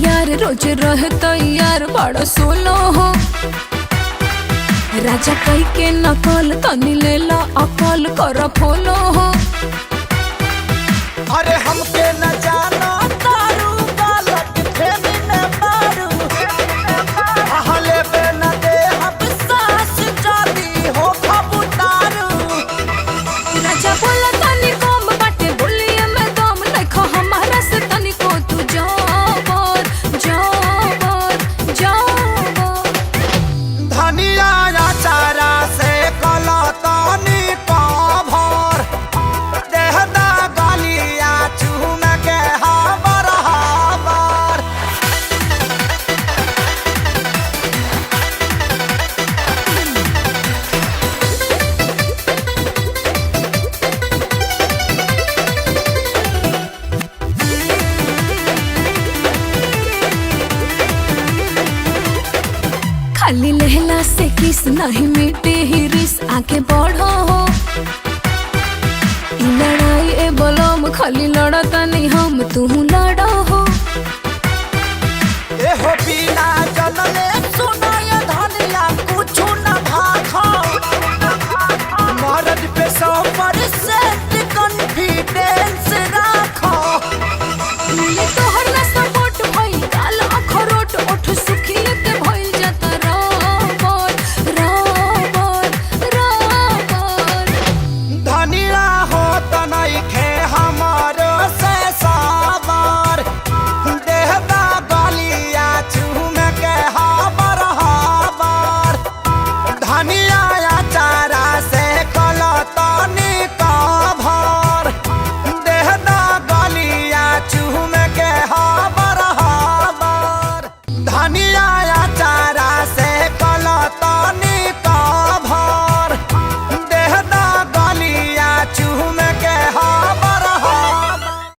यार रोज रहता यार बड़ा सोलो हो राजा कई के नकल तनी लेला अकल कर फोलो हो। अरे हमके न जाना तारू गलत फेमी न मारू हले पे न दे हम सास जाती हो खबुतारू। राजा बोला तनी कम बाटे बोलिए मैं दम देखो हमारा से तनी को तू जाबर जाबर जाबर धनिया चारा से कला तानी का भर देहदा गलिया चूम के हाबर हाबर। खाली लहला से किस नहीं मिटे ही रिस आगे बढ़ो हो ई लड़ाई ए बलम खाली लड़ता नहीं हम तू लड़ो हो। ए हो बिना जनले सुनाय धनिया कुछ न भाखो मर्द पे 100% कॉन्फिडेंस राखो। तोहर ना सपोर्ट भई काल अखरोट उठ